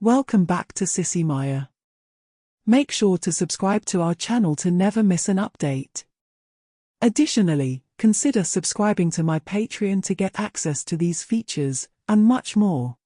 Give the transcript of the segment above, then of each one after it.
Welcome back to Sissy Maya. Make sure to subscribe to our channel to never miss an update. Additionally, consider subscribing to my Patreon to get access to these features, and much more.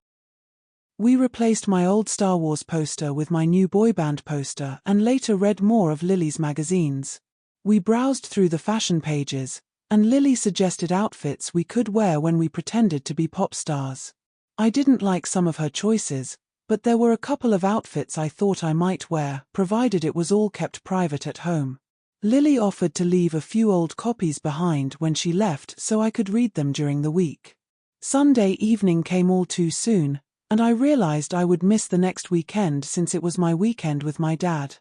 We replaced my old Star Wars poster with my new boy band poster and later read more of Lily's magazines. We browsed through the fashion pages, and Lily suggested outfits we could wear when we pretended to be pop stars. I didn't like some of her choices, but there were a couple of outfits I thought I might wear, provided it was all kept private at home. Lily offered to leave a few old copies behind when she left so I could read them during the week. Sunday evening came all too soon, and I realized I would miss the next weekend since it was my weekend with my dad.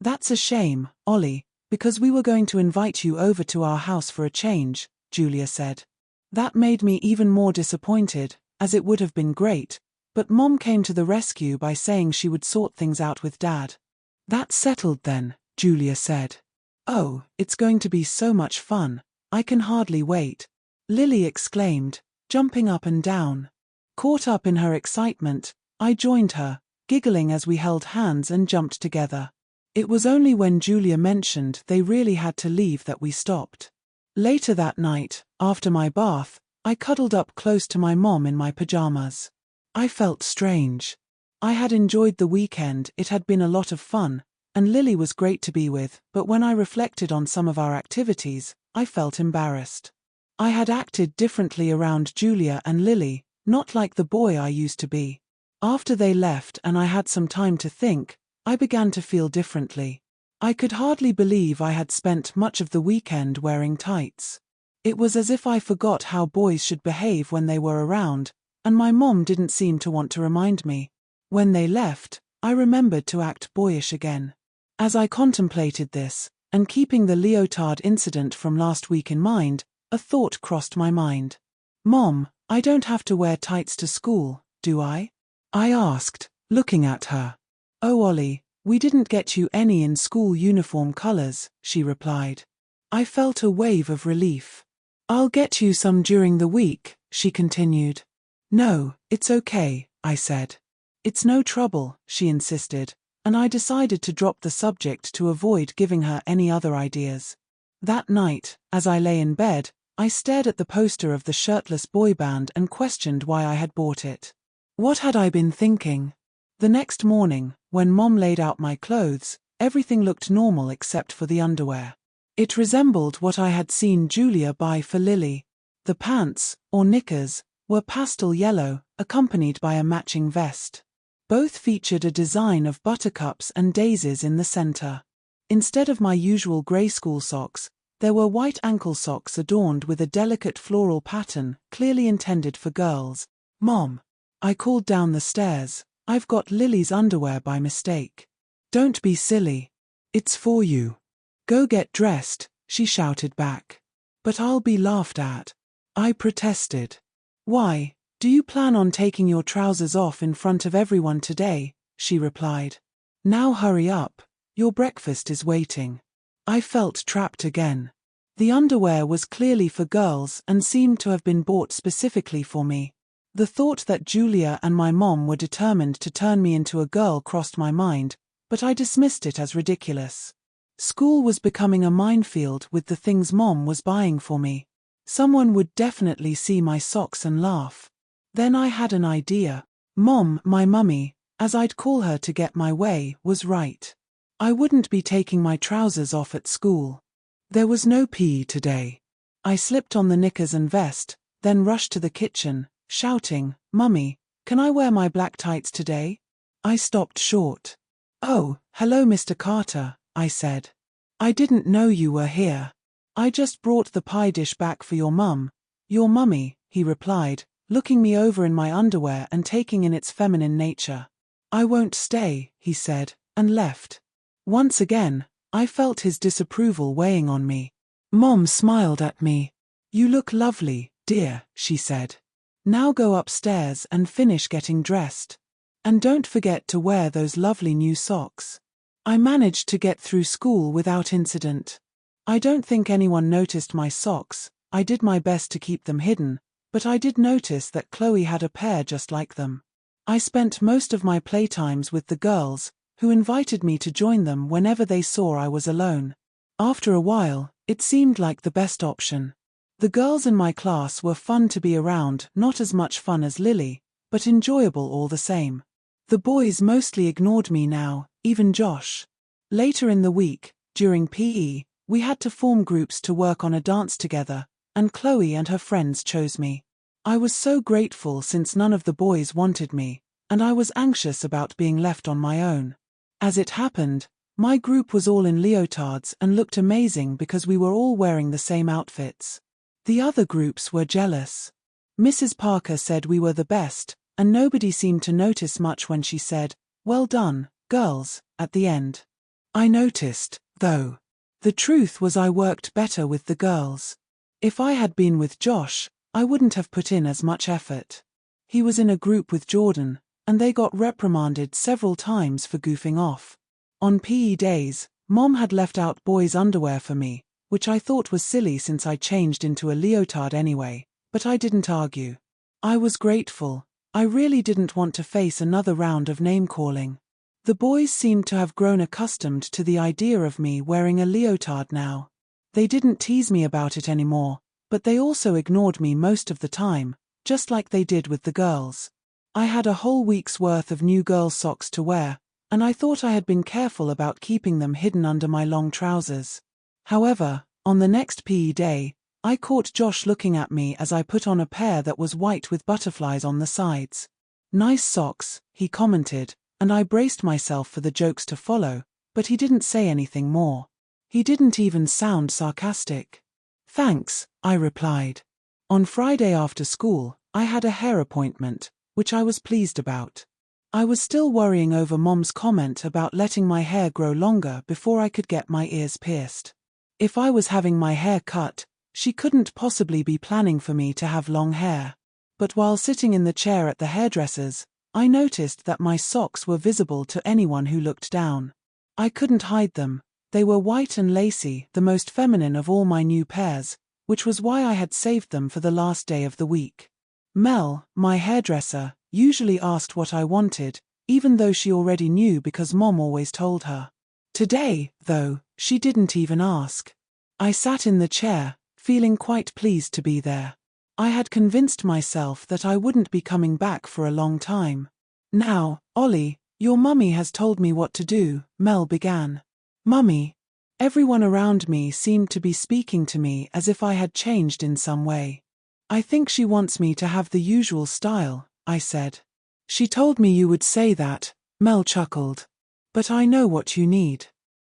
"That's a shame, Ollie, because we were going to invite you over to our house for a change," Julia said. That made me even more disappointed, as it would have been great, but Mom came to the rescue by saying she would sort things out with Dad. "That's settled then," Julia said. "Oh, it's going to be so much fun. I can hardly wait," Lily exclaimed, jumping up and down. Caught up in her excitement, I joined her, giggling as we held hands and jumped together. It was only when Julia mentioned they really had to leave that we stopped. Later that night, after my bath, I cuddled up close to my mom in my pajamas. I felt strange. I had enjoyed the weekend, it had been a lot of fun, and Lily was great to be with, but when I reflected on some of our activities, I felt embarrassed. I had acted differently around Julia and Lily, not like the boy I used to be. After they left and I had some time to think, I began to feel differently. I could hardly believe I had spent much of the weekend wearing tights. It was as if I forgot how boys should behave when they were around, and my mom didn't seem to want to remind me. When they left, I remembered to act boyish again. As I contemplated this, and keeping the leotard incident from last week in mind, a thought crossed my mind. "Mom, I don't have to wear tights to school, do I?" I asked, looking at her. "Oh Ollie, we didn't get you any in school uniform colors," she replied. I felt a wave of relief. "I'll get you some during the week," she continued. "No, it's okay," I said. "It's no trouble," she insisted, and I decided to drop the subject to avoid giving her any other ideas. That night, as I lay in bed, I stared at the poster of the shirtless boy band and questioned why I had bought it. What had I been thinking? The next morning, when Mom laid out my clothes, everything looked normal except for the underwear. It resembled what I had seen Julia buy for Lily. The pants, or knickers, were pastel yellow, accompanied by a matching vest. Both featured a design of buttercups and daisies in the center. Instead of my usual grey school socks, there were white ankle socks adorned with a delicate floral pattern, clearly intended for girls. "Mom," I called down the stairs, "I've got Lily's underwear by mistake." "Don't be silly. It's for you. Go get dressed," she shouted back. "But I'll be laughed at," I protested. "Why, do you plan on taking your trousers off in front of everyone today?" she replied. "Now hurry up, your breakfast is waiting." I felt trapped again. The underwear was clearly for girls and seemed to have been bought specifically for me. The thought that Julia and my mom were determined to turn me into a girl crossed my mind, but I dismissed it as ridiculous. School was becoming a minefield with the things Mom was buying for me. Someone would definitely see my socks and laugh. Then I had an idea. Mom, my mummy, as I'd call her to get my way, was right. I wouldn't be taking my trousers off at school. There was no PE today. I slipped on the knickers and vest, then rushed to the kitchen, shouting, "Mummy, can I wear my black tights today?" I stopped short. "Oh, hello Mr. Carter," I said. "I didn't know you were here. I just brought the pie dish back for your mum." "Your mummy," he replied, looking me over in my underwear and taking in its feminine nature. "I won't stay," he said, and left. Once again, I felt his disapproval weighing on me. Mom smiled at me. "You look lovely, dear," she said. "Now go upstairs and finish getting dressed. And don't forget to wear those lovely new socks." I managed to get through school without incident. I don't think anyone noticed my socks. I did my best to keep them hidden, but I did notice that Chloe had a pair just like them. I spent most of my playtimes with the girls, who invited me to join them whenever they saw I was alone. After a while, it seemed like the best option. The girls in my class were fun to be around, not as much fun as Lily, but enjoyable all the same. The boys mostly ignored me now, even Josh. Later in the week, during PE, we had to form groups to work on a dance together, and Chloe and her friends chose me. I was so grateful since none of the boys wanted me, and I was anxious about being left on my own. As it happened, my group was all in leotards and looked amazing because we were all wearing the same outfits. The other groups were jealous. Mrs. Parker said we were the best, and nobody seemed to notice much when she said, "Well done, girls," at the end. I noticed, though. The truth was I worked better with the girls. If I had been with Josh, I wouldn't have put in as much effort. He was in a group with Jordan, and they got reprimanded several times for goofing off. On PE days, Mom had left out boys' underwear for me, which I thought was silly since I changed into a leotard anyway, but I didn't argue. I was grateful. I really didn't want to face another round of name-calling. The boys seemed to have grown accustomed to the idea of me wearing a leotard now. They didn't tease me about it anymore, but they also ignored me most of the time, just like they did with the girls. I had a whole week's worth of new girl socks to wear, and I thought I had been careful about keeping them hidden under my long trousers. However, on the next PE day, I caught Josh looking at me as I put on a pair that was white with butterflies on the sides. "Nice socks," he commented, and I braced myself for the jokes to follow, but he didn't say anything more. He didn't even sound sarcastic. "Thanks," I replied. On Friday after school, I had a hair appointment, which I was pleased about. I was still worrying over Mom's comment about letting my hair grow longer before I could get my ears pierced. If I was having my hair cut, she couldn't possibly be planning for me to have long hair. But while sitting in the chair at the hairdresser's, I noticed that my socks were visible to anyone who looked down. I couldn't hide them. They were white and lacy, the most feminine of all my new pairs, which was why I had saved them for the last day of the week. Mel, my hairdresser, usually asked what I wanted, even though she already knew because Mom always told her. Today, though, she didn't even ask. I sat in the chair, feeling quite pleased to be there. I had convinced myself that I wouldn't be coming back for a long time. "Now, Ollie, your mummy has told me what to do," Mel began. "Mummy?" Everyone around me seemed to be speaking to me as if I had changed in some way. "I think she wants me to have the usual style," I said. "She told me you would say that," Mel chuckled. "But I know what you need.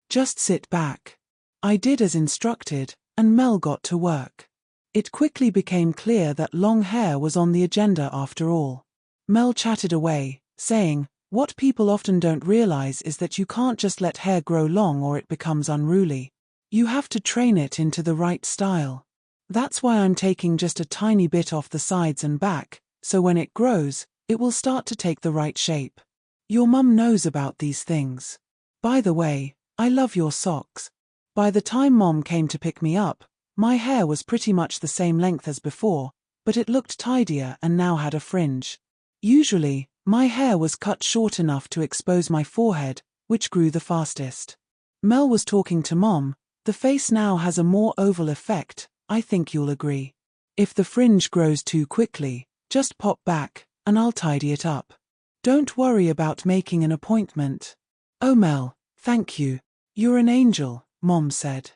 Just sit back." I did as instructed, and Mel got to work. It quickly became clear that long hair was on the agenda after all. Mel chatted away, saying, "What people often don't realize is that you can't just let hair grow long or it becomes unruly. You have to train it into the right style. That's why I'm taking just a tiny bit off the sides and back, so when it grows, it will start to take the right shape. Your mum knows about these things. By the way, I love your socks." By the time Mom came to pick me up, my hair was pretty much the same length as before, but it looked tidier and now had a fringe. Usually, my hair was cut short enough to expose my forehead, which grew the fastest. Mel was talking to Mom. "The face now has a more oval effect, I think you'll agree. If the fringe grows too quickly, just pop back, and I'll tidy it up. Don't worry about making an appointment." "Oh Mel, thank you. You're an angel," Mom said.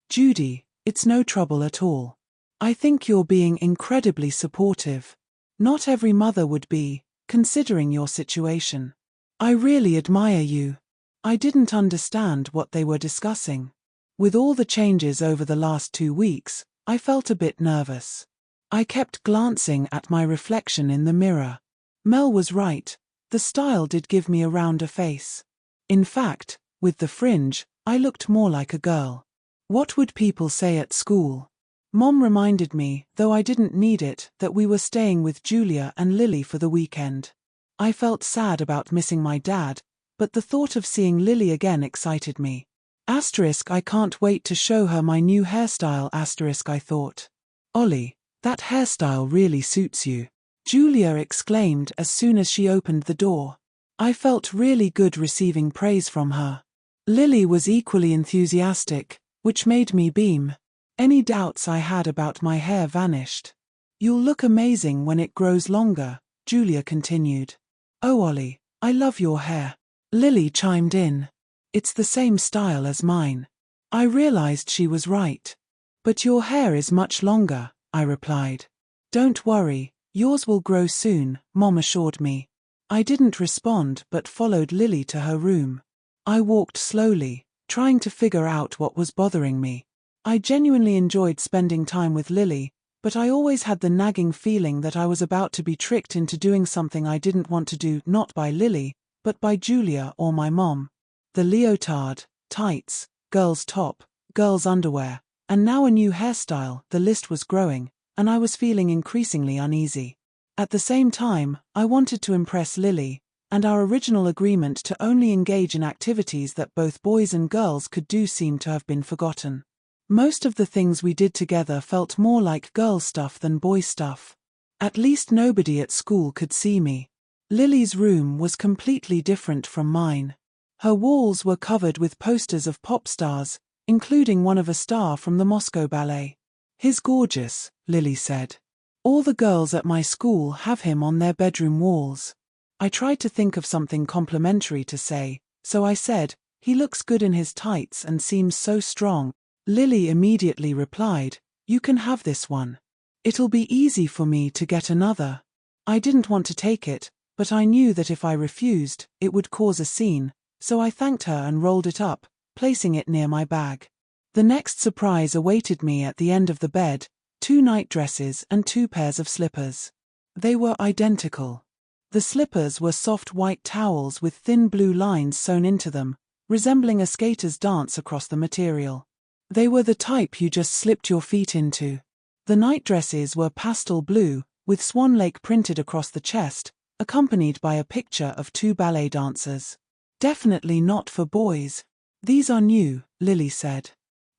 "Judy, it's no trouble at all. I think you're being incredibly supportive. Not every mother would be, considering your situation. I really admire you." I didn't understand what they were discussing. With all the changes over the last 2 weeks, I felt a bit nervous. I kept glancing at my reflection in the mirror. Mel was right, the style did give me a rounder face. In fact, with the fringe, I looked more like a girl. What would people say at school? Mom reminded me, though I didn't need it, that we were staying with Julia and Lily for the weekend. I felt sad about missing my dad, but the thought of seeing Lily again excited me. I can't wait to show her my new hairstyle, I thought. "Ollie, that hairstyle really suits you. Julia exclaimed as soon as she opened the door. I felt really good receiving praise from her. Lily was equally enthusiastic, which made me beam. Any doubts I had about my hair vanished. You'll look amazing when it grows longer, Julia continued. Oh Ollie, I love your hair. Lily chimed in. It's the same style as mine. I realized she was right. But your hair is much longer, I replied. Don't worry, yours will grow soon, Mom assured me. I didn't respond but followed Lily to her room. I walked slowly, trying to figure out what was bothering me. I genuinely enjoyed spending time with Lily, but I always had the nagging feeling that I was about to be tricked into doing something I didn't want to do, not by Lily, but by Julia or my mom. The leotard, tights, girl's top, girl's underwear, and now a new hairstyle, the list was growing, and I was feeling increasingly uneasy. At the same time, I wanted to impress Lily, and our original agreement to only engage in activities that both boys and girls could do seemed to have been forgotten. Most of the things we did together felt more like girl stuff than boy stuff. At least nobody at school could see me. Lily's room was completely different from mine. Her walls were covered with posters of pop stars, including one of a star from the Moscow Ballet. He's gorgeous, Lily said. All the girls at my school have him on their bedroom walls. I tried to think of something complimentary to say, so I said, he looks good in his tights and seems so strong. Lily immediately replied, you can have this one. It'll be easy for me to get another. I didn't want to take it, but I knew that if I refused, it would cause a scene, so I thanked her and rolled it up, placing it near my bag. The next surprise awaited me at the end of the bed, 2 nightdresses and 2 pairs of slippers. They were identical. The slippers were soft white towels with thin blue lines sewn into them, resembling a skater's dance across the material. They were the type you just slipped your feet into. The nightdresses were pastel blue, with Swan Lake printed across the chest, accompanied by a picture of 2 ballet dancers. Definitely not for boys. These are new, Lily said.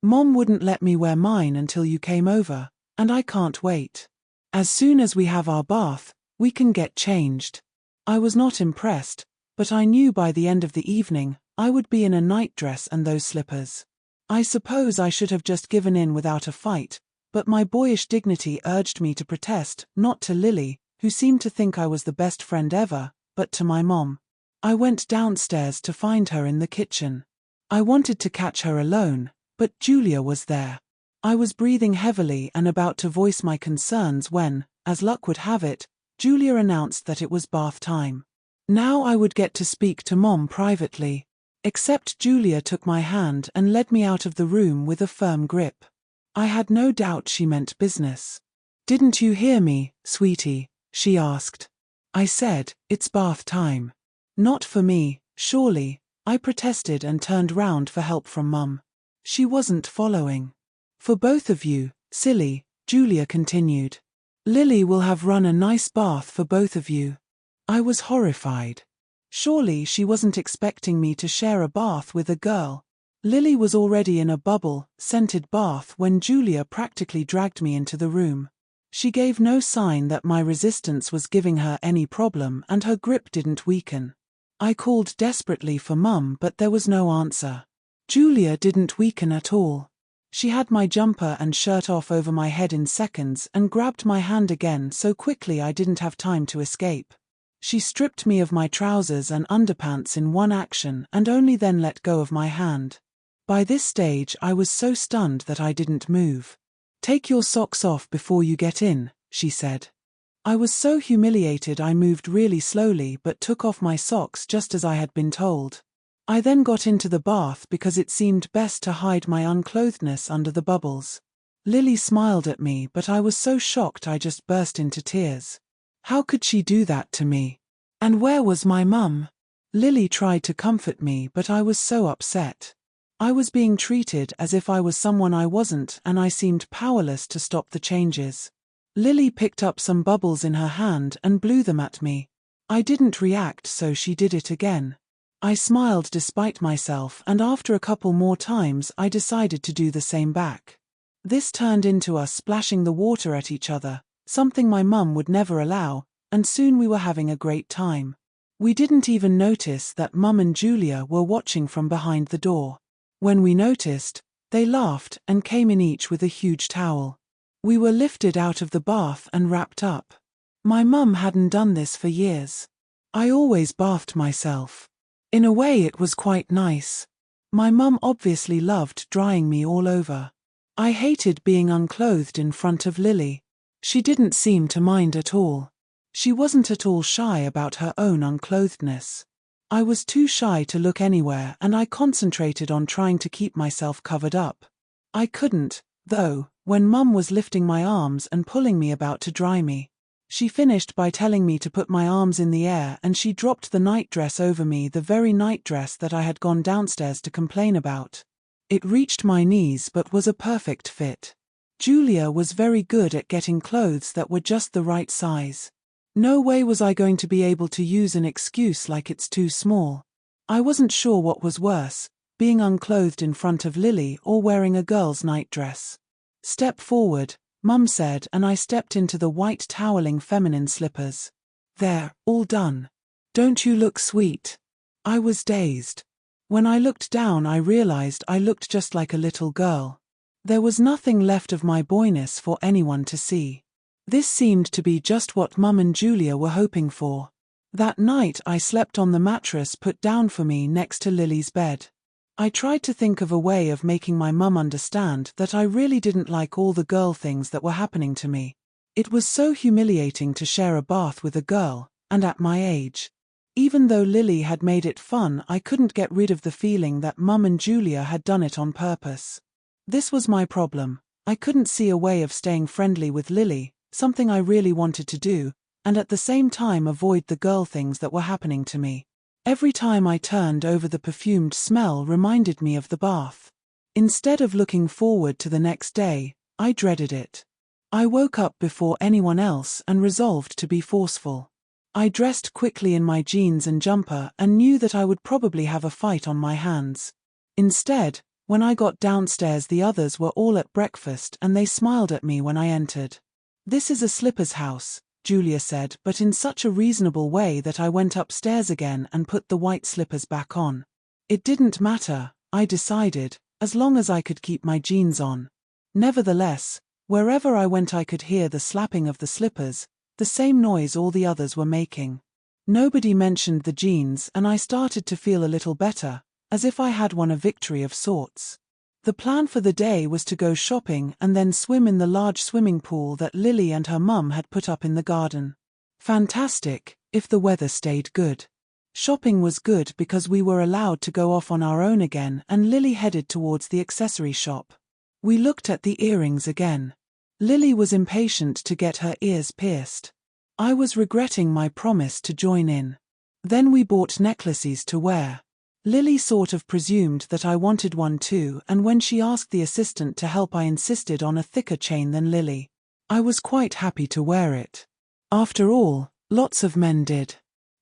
Mom wouldn't let me wear mine until you came over, and I can't wait. As soon as we have our bath, we can get changed. I was not impressed, but I knew by the end of the evening, I would be in a nightdress and those slippers. I suppose I should have just given in without a fight, but my boyish dignity urged me to protest, not to Lily, who seemed to think I was the best friend ever, but to my mom. I went downstairs to find her in the kitchen. I wanted to catch her alone, but Julia was there. I was breathing heavily and about to voice my concerns when, as luck would have it, Julia announced that it was bath time. Now I would get to speak to Mom privately. Except Julia took my hand and led me out of the room with a firm grip. I had no doubt she meant business. Didn't you hear me, sweetie? She asked. I said, it's bath time. Not for me, surely, I protested and turned round for help from Mum. She wasn't following. For both of you, silly, Julia continued. Lily will have run a nice bath for both of you. I was horrified. Surely she wasn't expecting me to share a bath with a girl. Lily was already in a bubble, scented bath when Julia practically dragged me into the room. She gave no sign that my resistance was giving her any problem and her grip didn't weaken. I called desperately for Mum but there was no answer. Julia didn't weaken at all. She had my jumper and shirt off over my head in seconds and grabbed my hand again so quickly I didn't have time to escape. She stripped me of my trousers and underpants in one action and only then let go of my hand. By this stage I was so stunned that I didn't move. Take your socks off before you get in, she said. I was so humiliated I moved really slowly but took off my socks just as I had been told. I then got into the bath because it seemed best to hide my unclothedness under the bubbles. Lily smiled at me but I was so shocked I just burst into tears. How could she do that to me? And where was my mum? Lily tried to comfort me but I was so upset. I was being treated as if I was someone I wasn't and I seemed powerless to stop the changes. Lily picked up some bubbles in her hand and blew them at me. I didn't react so she did it again. I smiled despite myself and after a couple more times I decided to do the same back. This turned into us splashing the water at each other, something my mum would never allow, and soon we were having a great time. We didn't even notice that Mum and Julia were watching from behind the door. When we noticed, they laughed and came in each with a huge towel. We were lifted out of the bath and wrapped up. My mum hadn't done this for years. I always bathed myself. In a way it was quite nice. My mum obviously loved drying me all over. I hated being unclothed in front of Lily. She didn't seem to mind at all. She wasn't at all shy about her own unclothedness. I was too shy to look anywhere and I concentrated on trying to keep myself covered up. I couldn't, though, when Mum was lifting my arms and pulling me about to dry me. She finished by telling me to put my arms in the air and she dropped the nightdress over me, the very nightdress that I had gone downstairs to complain about. It reached my knees but was a perfect fit. Julia was very good at getting clothes that were just the right size. No way was I going to be able to use an excuse like it's too small. I wasn't sure what was worse, being unclothed in front of Lily or wearing a girl's nightdress. "Step forward," Mum said, and I stepped into the white toweling feminine slippers. "There, all done. Don't you look sweet?" I was dazed. When I looked down I realized I looked just like a little girl. There was nothing left of my boyness for anyone to see. This seemed to be just what Mum and Julia were hoping for. That night I slept on the mattress put down for me next to Lily's bed. I tried to think of a way of making my mum understand that I really didn't like all the girl things that were happening to me. It was so humiliating to share a bath with a girl, and at my age. Even though Lily had made it fun, I couldn't get rid of the feeling that Mum and Julia had done it on purpose. This was my problem. I couldn't see a way of staying friendly with Lily, something I really wanted to do, and at the same time avoid the girl things that were happening to me. Every time I turned over, the perfumed smell reminded me of the bath. Instead of looking forward to the next day, I dreaded it. I woke up before anyone else and resolved to be forceful. I dressed quickly in my jeans and jumper and knew that I would probably have a fight on my hands. Instead, when I got downstairs, the others were all at breakfast and they smiled at me when I entered. "This is a slippers house," Julia said, but in such a reasonable way that I went upstairs again and put the white slippers back on. It didn't matter, I decided, as long as I could keep my jeans on. Nevertheless, wherever I went I could hear the slapping of the slippers, the same noise all the others were making. Nobody mentioned the jeans and I started to feel a little better, as if I had won a victory of sorts. The plan for the day was to go shopping and then swim in the large swimming pool that Lily and her mum had put up in the garden. Fantastic, if the weather stayed good. Shopping was good because we were allowed to go off on our own again, and Lily headed towards the accessory shop. We looked at the earrings again. Lily was impatient to get her ears pierced. I was regretting my promise to join in. Then we bought necklaces to wear. Lily sort of presumed that I wanted one too, and when she asked the assistant to help I insisted on a thicker chain than Lily. I was quite happy to wear it. After all, lots of men did.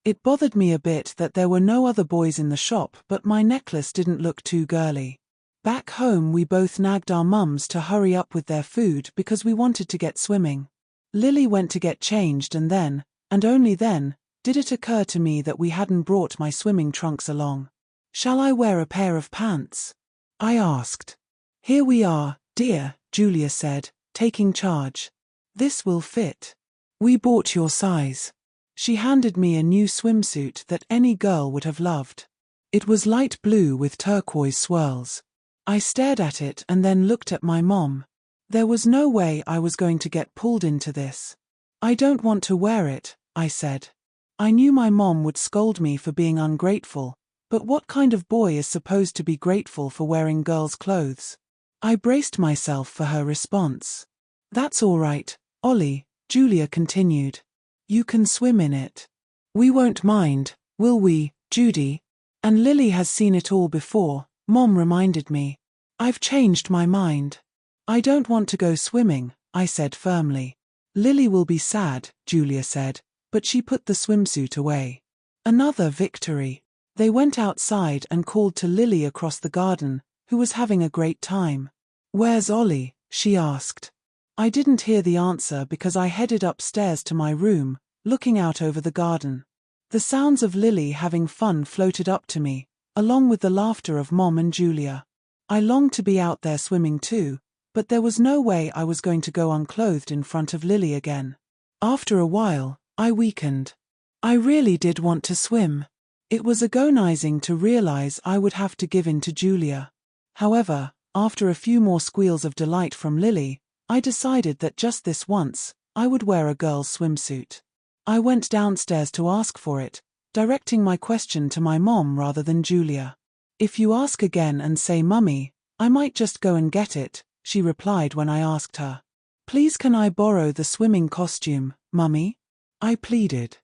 It bothered me a bit that there were no other boys in the shop, but my necklace didn't look too girly. Back home we both nagged our mums to hurry up with their food because we wanted to get swimming. Lily went to get changed and then, and only then, did it occur to me that we hadn't brought my swimming trunks along. "Shall I wear a pair of pants?" I asked. "Here we are, dear," Julia said, taking charge. "This will fit. We bought your size." She handed me a new swimsuit that any girl would have loved. It was light blue with turquoise swirls. I stared at it and then looked at my mom. There was no way I was going to get pulled into this. "I don't want to wear it," I said. I knew my mom would scold me for being ungrateful, but what kind of boy is supposed to be grateful for wearing girls' clothes? I braced myself for her response. "That's all right, Ollie," Julia continued. "You can swim in it. We won't mind, will we, Judy? And Lily has seen it all before," Mom reminded me. "I've changed my mind. I don't want to go swimming," I said firmly. "Lily will be sad," Julia said, but she put the swimsuit away. Another victory. They went outside and called to Lily across the garden, who was having a great time. "Where's Ollie?" she asked. I didn't hear the answer because I headed upstairs to my room, looking out over the garden. The sounds of Lily having fun floated up to me, along with the laughter of Mom and Julia. I longed to be out there swimming too, but there was no way I was going to go unclothed in front of Lily again. After a while, I weakened. I really did want to swim. It was agonizing to realize I would have to give in to Julia. However, after a few more squeals of delight from Lily, I decided that just this once, I would wear a girl's swimsuit. I went downstairs to ask for it, directing my question to my mom rather than Julia. "If you ask again and say Mummy, I might just go and get it," she replied when I asked her. "Please can I borrow the swimming costume, Mummy?" I pleaded.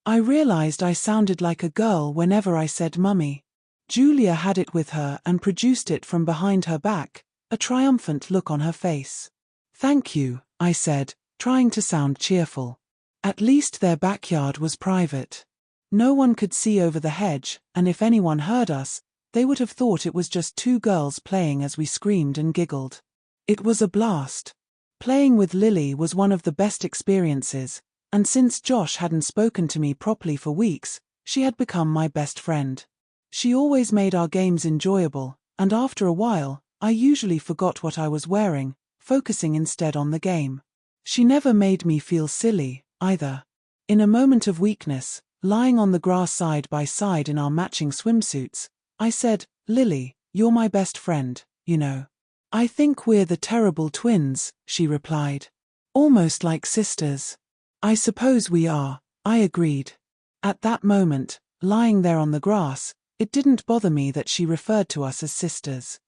I realized I sounded like a girl whenever I said Mummy. Julia had it with her and produced it from behind her back, a triumphant look on her face. "Thank you," I said, trying to sound cheerful. At least their backyard was private. No one could see over the hedge, and if anyone heard us, they would have thought it was just two girls playing as we screamed and giggled. It was a blast. Playing with Lily was one of the best experiences, and since Josh hadn't spoken to me properly for weeks, she had become my best friend. She always made our games enjoyable, and after a while, I usually forgot what I was wearing, focusing instead on the game. She never made me feel silly, either. In a moment of weakness, lying on the grass side by side in our matching swimsuits, I said, "Lily, you're my best friend, you know." "I think we're the terrible twins," she replied. "Almost like sisters." "I suppose we are," I agreed. At that moment, lying there on the grass, it didn't bother me that she referred to us as sisters.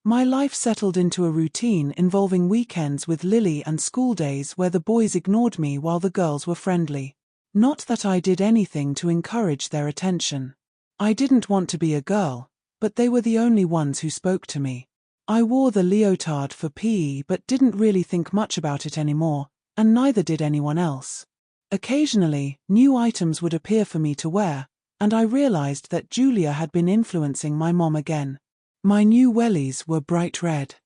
My life settled into a routine involving weekends with Lily and school days where the boys ignored me while the girls were friendly. Not that I did anything to encourage their attention. I didn't want to be a girl, but they were the only ones who spoke to me. I wore the leotard for PE but didn't really think much about it anymore, and neither did anyone else. Occasionally, new items would appear for me to wear, and I realized that Julia had been influencing my mom again. My new wellies were bright red.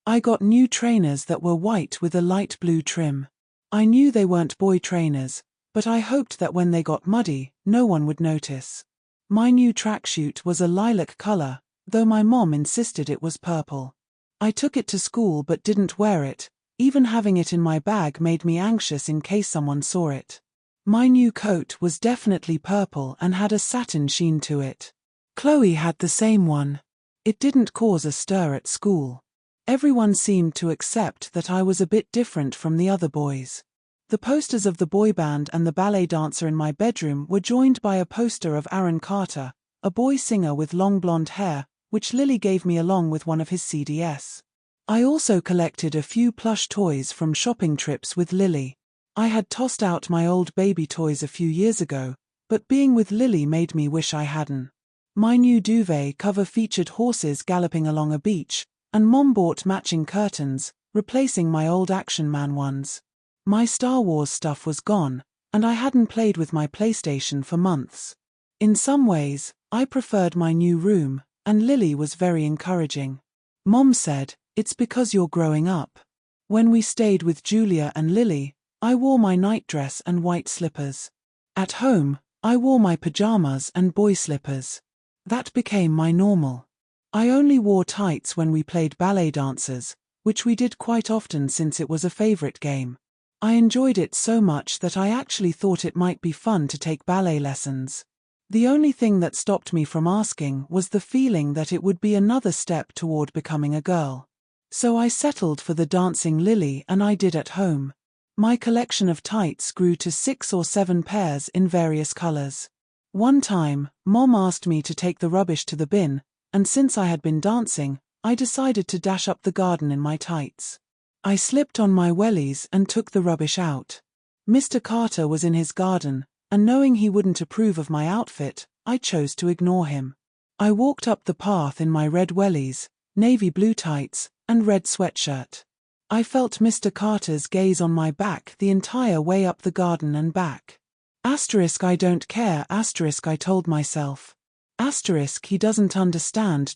I got new trainers that were white with a light blue trim. I knew they weren't boy trainers, but I hoped that when they got muddy, no one would notice. My new tracksuit was a lilac color, though my mom insisted it was purple. I took it to school but didn't wear it. Even having it in my bag made me anxious in case someone saw it. My new coat was definitely purple and had a satin sheen to it. Chloe had the same one. It didn't cause a stir at school. Everyone seemed to accept that I was a bit different from the other boys. The posters of the boy band and the ballet dancer in my bedroom were joined by a poster of Aaron Carter, a boy singer with long blonde hair, which Lily gave me along with one of his CDs. I also collected a few plush toys from shopping trips with Lily. I had tossed out my old baby toys a few years ago, but being with Lily made me wish I hadn't. My new duvet cover featured horses galloping along a beach, and Mom bought matching curtains, replacing my old Action Man ones. My Star Wars stuff was gone, and I hadn't played with my PlayStation for months. In some ways, I preferred my new room, and Lily was very encouraging. Mom said, "It's because you're growing up." When we stayed with Julia and Lily, I wore my nightdress and white slippers. At home, I wore my pajamas and boy slippers. That became my normal. I only wore tights when we played ballet dancers, which we did quite often since it was a favorite game. I enjoyed it so much that I actually thought it might be fun to take ballet lessons. The only thing that stopped me from asking was the feeling that it would be another step toward becoming a girl. So I settled for the dancing Lily and I did at home. My collection of tights grew to 6 or 7 pairs in various colors. One time, Mom asked me to take the rubbish to the bin, and since I had been dancing, I decided to dash up the garden in my tights. I slipped on my wellies and took the rubbish out. Mr. Carter was in his garden, and knowing he wouldn't approve of my outfit, I chose to ignore him. I walked up the path in my red wellies, navy blue tights, and red sweatshirt. I felt Mr. Carter's gaze on my back the entire way up the garden and back. I don't care, I told myself. He doesn't understand.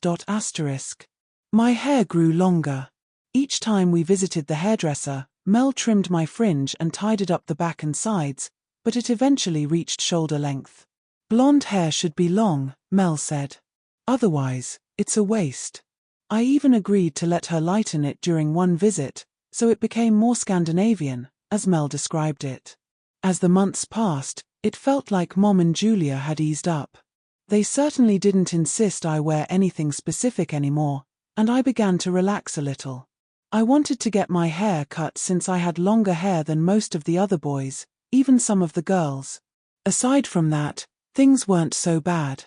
My hair grew longer. Each time we visited the hairdresser, Mel trimmed my fringe and tied it up the back and sides, but it eventually reached shoulder length. Blonde hair should be long, Mel said. Otherwise, it's a waste. I even agreed to let her lighten it during one visit, so it became more Scandinavian, as Mel described it. As the months passed, it felt like Mom and Julia had eased up. They certainly didn't insist I wear anything specific anymore, and I began to relax a little. I wanted to get my hair cut since I had longer hair than most of the other boys, even some of the girls. Aside from that, things weren't so bad.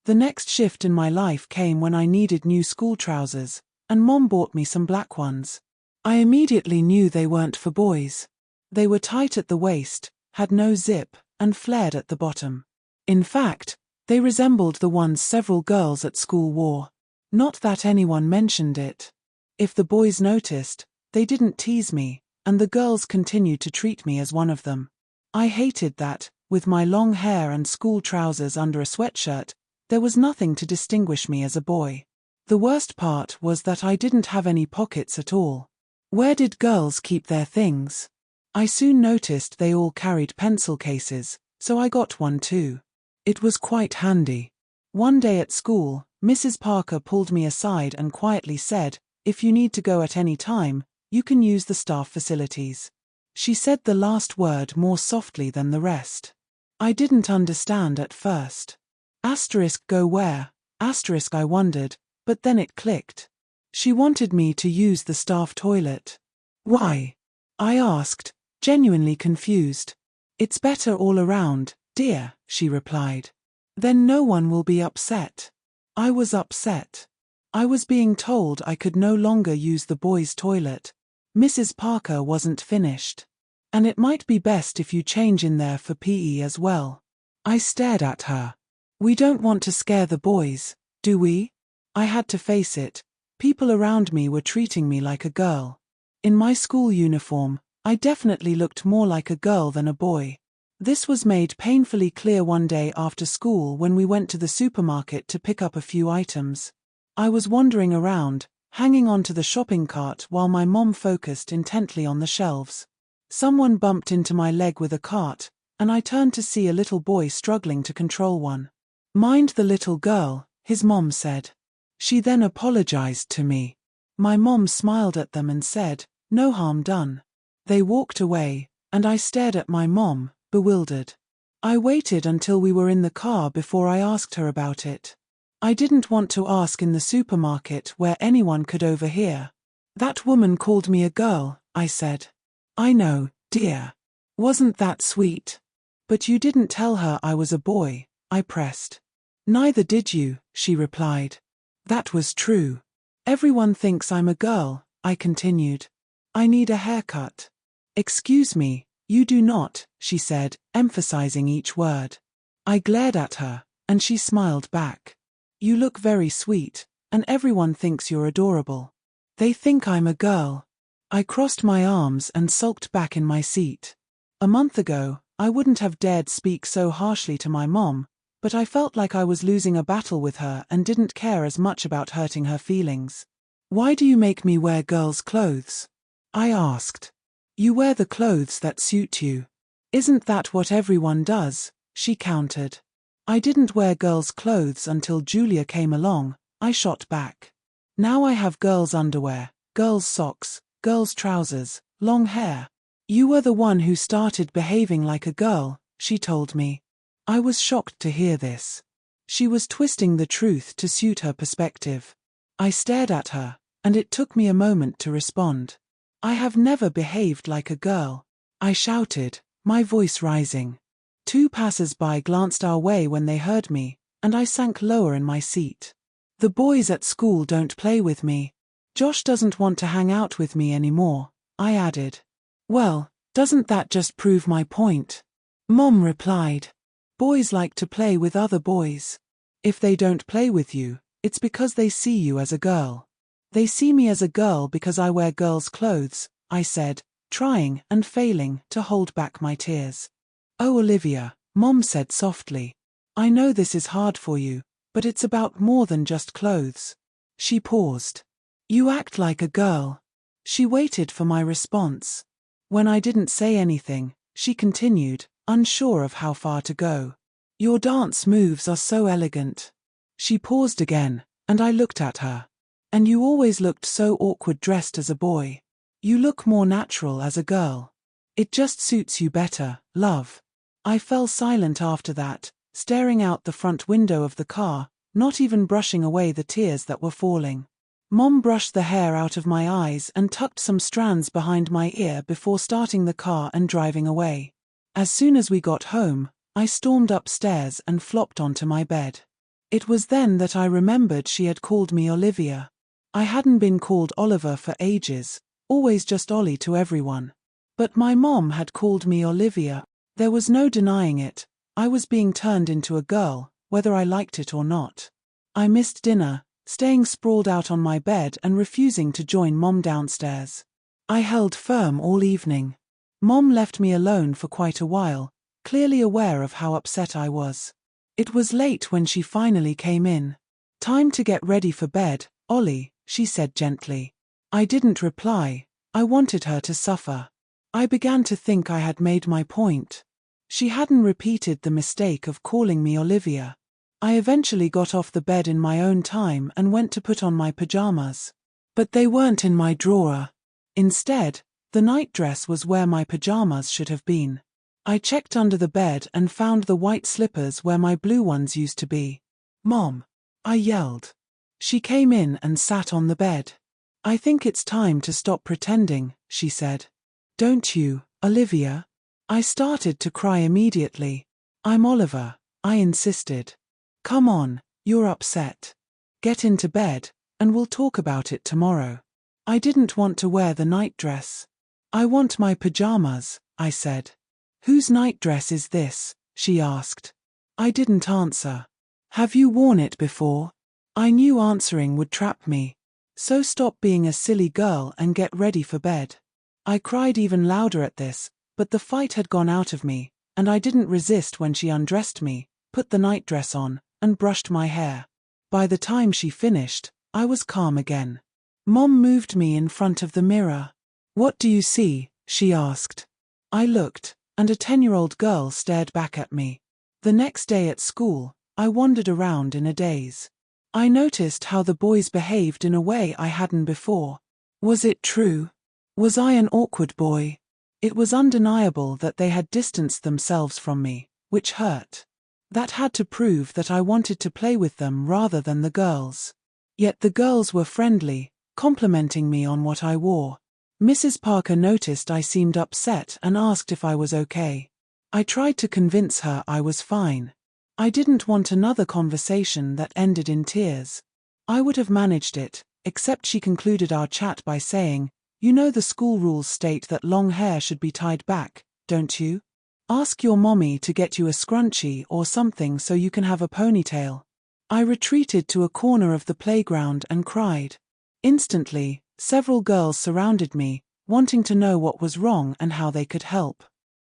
The next shift in my life came when I needed new school trousers, and Mom bought me some black ones. I immediately knew they weren't for boys. They were tight at the waist, had no zip, and flared at the bottom. In fact, they resembled the ones several girls at school wore. Not that anyone mentioned it. If the boys noticed, they didn't tease me, and the girls continued to treat me as one of them. I hated that, with my long hair and school trousers under a sweatshirt, there was nothing to distinguish me as a boy. The worst part was that I didn't have any pockets at all. Where did girls keep their things? I soon noticed they all carried pencil cases, so I got one too. It was quite handy. One day at school, Mrs. Parker pulled me aside and quietly said, "If you need to go at any time, you can use the staff facilities." She said the last word more softly than the rest. I didn't understand at first. Go where? I wondered, but then it clicked. She wanted me to use the staff toilet. Why? I asked, genuinely confused. "It's better all around, dear," she replied. "Then no one will be upset." I was upset. I was being told I could no longer use the boys' toilet. Mrs. Parker wasn't finished. "And it might be best if you change in there for PE as well." I stared at her. "We don't want to scare the boys, do we?" I had to face it. People around me were treating me like a girl. In my school uniform, I definitely looked more like a girl than a boy. This was made painfully clear one day after school when we went to the supermarket to pick up a few items. I was wandering around, hanging onto the shopping cart while my mom focused intently on the shelves. Someone bumped into my leg with a cart, and I turned to see a little boy struggling to control one. "Mind the little girl," his mom said. She then apologized to me. My mom smiled at them and said, "No harm done." They walked away, and I stared at my mom, bewildered. I waited until we were in the car before I asked her about it. I didn't want to ask in the supermarket where anyone could overhear. "That woman called me a girl," I said. "I know, dear. Wasn't that sweet? But you didn't tell her I was a boy," I pressed. "Neither did you," she replied. That was true. "Everyone thinks I'm a girl," I continued. "I need a haircut." "Excuse me, you do not," she said, emphasizing each word. I glared at her, and she smiled back. "You look very sweet, and everyone thinks you're adorable. They think I'm a girl." I crossed my arms and sulked back in my seat. A month ago, I wouldn't have dared speak so harshly to my mom, but I felt like I was losing a battle with her and didn't care as much about hurting her feelings. "Why do you make me wear girls' clothes?" I asked. "You wear the clothes that suit you. Isn't that what everyone does?" she countered. "I didn't wear girls' clothes until Julia came along," I shot back. "Now I have girls' underwear, girls' socks, girls' trousers, long hair." "You were the one who started behaving like a girl," she told me. I was shocked to hear this. She was twisting the truth to suit her perspective. I stared at her, and it took me a moment to respond. "I have never behaved like a girl," I shouted, my voice rising. 2 passers-by glanced our way when they heard me, and I sank lower in my seat. "The boys at school don't play with me. Josh doesn't want to hang out with me anymore," I added. "Well, doesn't that just prove my point?" Mom replied. "Boys like to play with other boys. If they don't play with you, it's because they see you as a girl." "They see me as a girl because I wear girls' clothes," I said, trying and failing to hold back my tears. "Oh, Olivia," Mom said softly. "I know this is hard for you, but it's about more than just clothes." She paused. "You act like a girl." She waited for my response. When I didn't say anything, she continued, unsure of how far to go. Your dance moves are so elegant. She paused again, and I looked at her. And you always looked so awkward dressed as a boy. You look more natural as a girl. It just suits you better, love. I fell silent after that, staring out the front window of the car, not even brushing away the tears that were falling. Mom brushed the hair out of my eyes and tucked some strands behind my ear before starting the car and driving away. As soon as we got home, I stormed upstairs and flopped onto my bed. It was then that I remembered she had called me Olivia. I hadn't been called Oliver for ages, always just Ollie to everyone. But my mom had called me Olivia. There was no denying it. I was being turned into a girl, whether I liked it or not. I missed dinner, staying sprawled out on my bed and refusing to join Mom downstairs. I held firm all evening. Mom left me alone for quite a while, clearly aware of how upset I was. It was late when she finally came in. "Time to get ready for bed, Ollie," she said gently. I didn't reply. I wanted her to suffer. I began to think I had made my point. She hadn't repeated the mistake of calling me Olivia. I eventually got off the bed in my own time and went to put on my pajamas. But they weren't in my drawer. Instead, the nightdress was where my pajamas should have been. I checked under the bed and found the white slippers where my blue ones used to be. "Mom!" I yelled. She came in and sat on the bed. "I think it's time to stop pretending," she said. "Don't you, Olivia?" I started to cry immediately. "I'm Oliver," I insisted. "Come on, you're upset. Get into bed, and we'll talk about it tomorrow." I didn't want to wear the nightdress. "I want my pajamas," I said. "Whose nightdress is this?" she asked. I didn't answer. "Have you worn it before?" I knew answering would trap me. "So stop being a silly girl and get ready for bed." I cried even louder at this, but the fight had gone out of me, and I didn't resist when she undressed me, put the nightdress on, and brushed my hair. By the time she finished, I was calm again. Mom moved me in front of the mirror. "What do you see?" she asked. I looked, and a 10-year-old girl stared back at me. The next day at school, I wandered around in a daze. I noticed how the boys behaved in a way I hadn't before. Was it true? Was I an awkward boy? It was undeniable that they had distanced themselves from me, which hurt. That had to prove that I wanted to play with them rather than the girls. Yet the girls were friendly, complimenting me on what I wore. Mrs. Parker noticed I seemed upset and asked if I was okay. I tried to convince her I was fine. I didn't want another conversation that ended in tears. I would have managed it, except she concluded our chat by saying, "You know the school rules state that long hair should be tied back, don't you? Ask your mommy to get you a scrunchie or something so you can have a ponytail." I retreated to a corner of the playground and cried. Instantly, several girls surrounded me, wanting to know what was wrong and how they could help.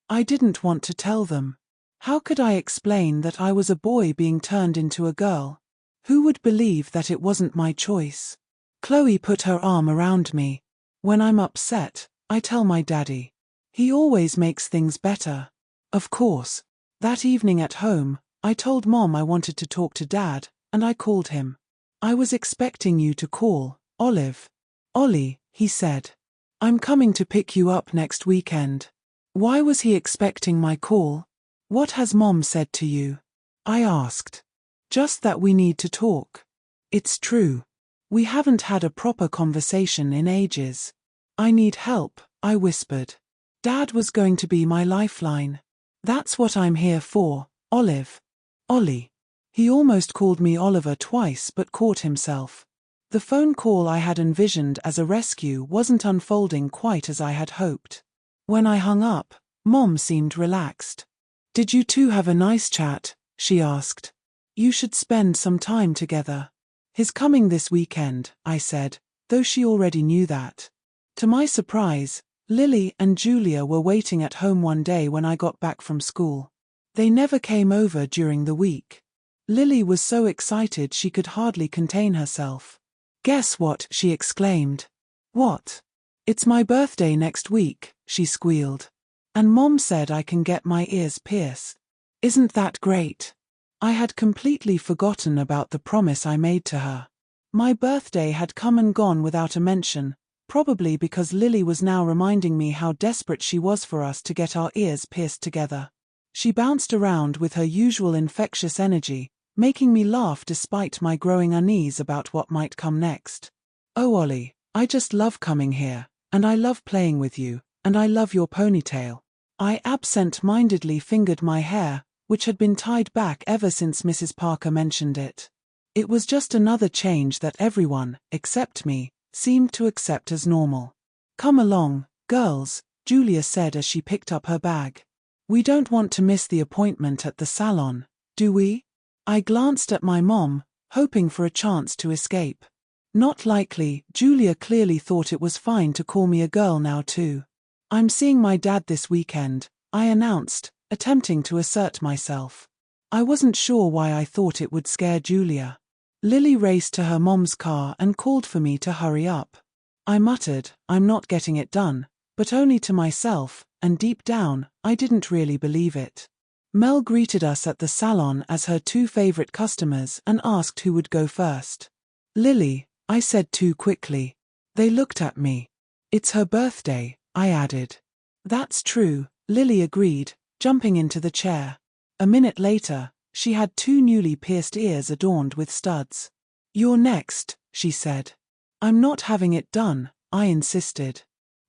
I didn't want to tell them. How could I explain that I was a boy being turned into a girl? Who would believe that it wasn't my choice? Chloe put her arm around me. "When I'm upset, I tell my daddy. He always makes things better." Of course. That evening at home, I told Mom I wanted to talk to Dad, and I called him. "I was expecting you to call, Olive." "Ollie," he said. "I'm coming to pick you up next weekend." Why was he expecting my call? "What has Mom said to you?" I asked. "Just that we need to talk. It's true. We haven't had a proper conversation in ages. I need help," I whispered. "Dad was going to be my lifeline. That's what I'm here for, Olive." "Ollie." He almost called me Oliver twice but caught himself. The phone call I had envisioned as a rescue wasn't unfolding quite as I had hoped. When I hung up, Mom seemed relaxed. "Did you two have a nice chat?" she asked. "You should spend some time together." "He's coming this weekend," I said, though she already knew that. To my surprise, Lily and Julia were waiting at home one day when I got back from school. They never came over during the week. Lily was so excited she could hardly contain herself. "Guess what?" she exclaimed. "What?" "It's my birthday next week," she squealed. And Mom said I can get my ears pierced. Isn't that great? I had completely forgotten about the promise I made to her. My birthday had come and gone without a mention, probably because Lily was now reminding me how desperate she was for us to get our ears pierced together. She bounced around with her usual infectious energy, making me laugh despite my growing unease about what might come next. "Oh Ollie, I just love coming here, and I love playing with you, and I love your ponytail." I absent-mindedly fingered my hair, which had been tied back ever since Mrs. Parker mentioned it. It was just another change that everyone, except me, seemed to accept as normal. "Come along, girls," Julia said as she picked up her bag. "We don't want to miss the appointment at the salon, do we?" I glanced at my mom, hoping for a chance to escape. Not likely. Julia clearly thought it was fine to call me a girl now too. "I'm seeing my dad this weekend," I announced, attempting to assert myself. I wasn't sure why I thought it would scare Julia. Lily raced to her mom's car and called for me to hurry up. I muttered, "I'm not getting it done," but only to myself, and deep down, I didn't really believe it. Mel greeted us at the salon as her two favorite customers and asked who would go first. "Lily," I said too quickly. They looked at me. "It's her birthday," I added. "That's true," Lily agreed, jumping into the chair. A minute later, she had two newly pierced ears adorned with studs. "You're next," she said. "I'm not having it done," I insisted.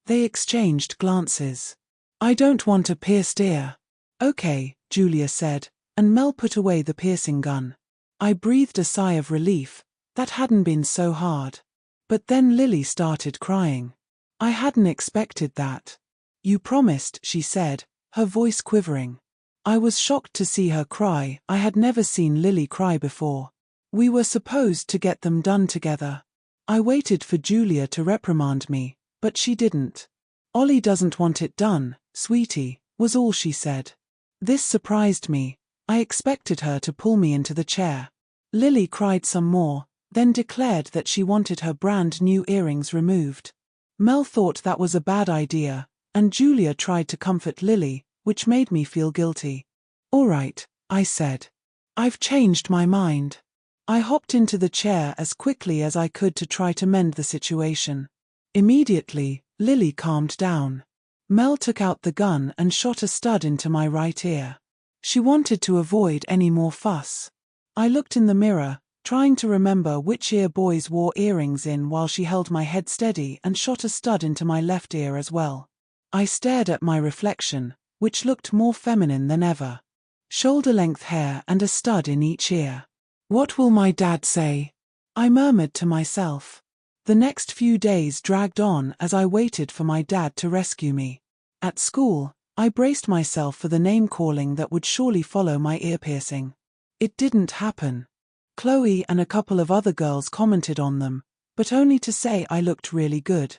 They exchanged glances. "I don't want a pierced ear." "Okay," Julia said, and Mel put away the piercing gun. I breathed a sigh of relief. That hadn't been so hard. But then Lily started crying. I hadn't expected that. "You promised," she said, her voice quivering. I was shocked to see her cry. I had never seen Lily cry before. "We were supposed to get them done together." I waited for Julia to reprimand me, but she didn't. "Ollie doesn't want it done, sweetie," was all she said. This surprised me. I expected her to pull me into the chair. Lily cried some more, then declared that she wanted her brand new earrings removed. Mel thought that was a bad idea, and Julia tried to comfort Lily, which made me feel guilty. "All right," I said. "I've changed my mind." I hopped into the chair as quickly as I could to try to mend the situation. Immediately, Lily calmed down. Mel took out the gun and shot a stud into my right ear. She wanted to avoid any more fuss. I looked in the mirror, trying to remember which ear boys wore earrings in, while she held my head steady and shot a stud into my left ear as well. I stared at my reflection, which looked more feminine than ever. Shoulder-length hair and a stud in each ear. "What will my dad say?" I murmured to myself. The next few days dragged on as I waited for my dad to rescue me. At school, I braced myself for the name-calling that would surely follow my ear piercing. It didn't happen. Chloe and a couple of other girls commented on them, but only to say I looked really good.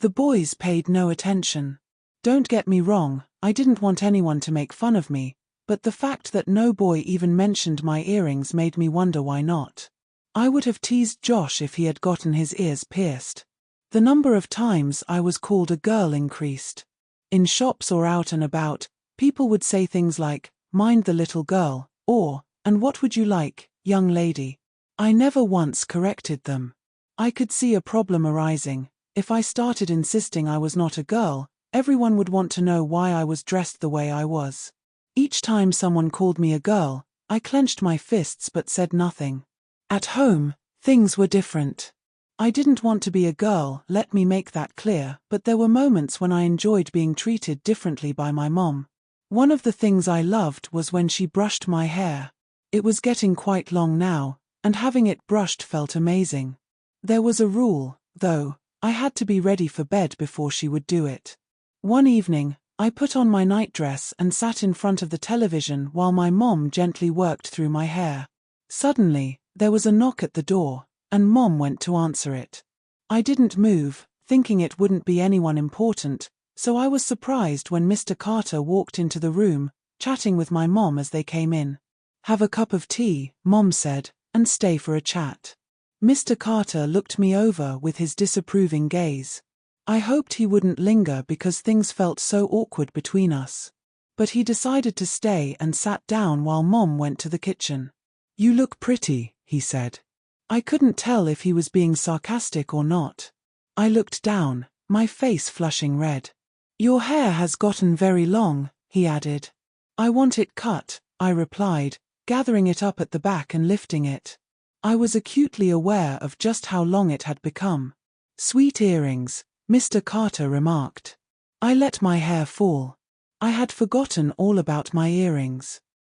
The boys paid no attention. Don't get me wrong, I didn't want anyone to make fun of me, but the fact that no boy even mentioned my earrings made me wonder why not. I would have teased Josh if he had gotten his ears pierced. The number of times I was called a girl increased. In shops or out and about, people would say things like, "Mind the little girl," or, "And what would you like, young lady?" I never once corrected them. I could see a problem arising. If I started insisting I was not a girl, everyone would want to know why I was dressed the way I was. Each time someone called me a girl, I clenched my fists but said nothing. At home, things were different. I didn't want to be a girl, let me make that clear, but there were moments when I enjoyed being treated differently by my mom. One of the things I loved was when she brushed my hair. It was getting quite long now, and having it brushed felt amazing. There was a rule, though. I had to be ready for bed before she would do it. One evening, I put on my nightdress and sat in front of the television while my mom gently worked through my hair. Suddenly, there was a knock at the door, and Mom went to answer it. I didn't move, thinking it wouldn't be anyone important, so I was surprised when Mr. Carter walked into the room, chatting with my mom as they came in. "Have a cup of tea," Mom said, "and stay for a chat." Mr. Carter looked me over with his disapproving gaze. I hoped he wouldn't linger because things felt so awkward between us. But he decided to stay and sat down while Mom went to the kitchen. "You look pretty," he said. I couldn't tell if he was being sarcastic or not. I looked down, my face flushing red. "Your hair has gotten very long," he added. "I want it cut," I replied, gathering it up at the back and lifting it. I was acutely aware of just how long it had become. "Sweet earrings," Mr. Carter remarked. I let my hair fall. I had forgotten all about my earrings.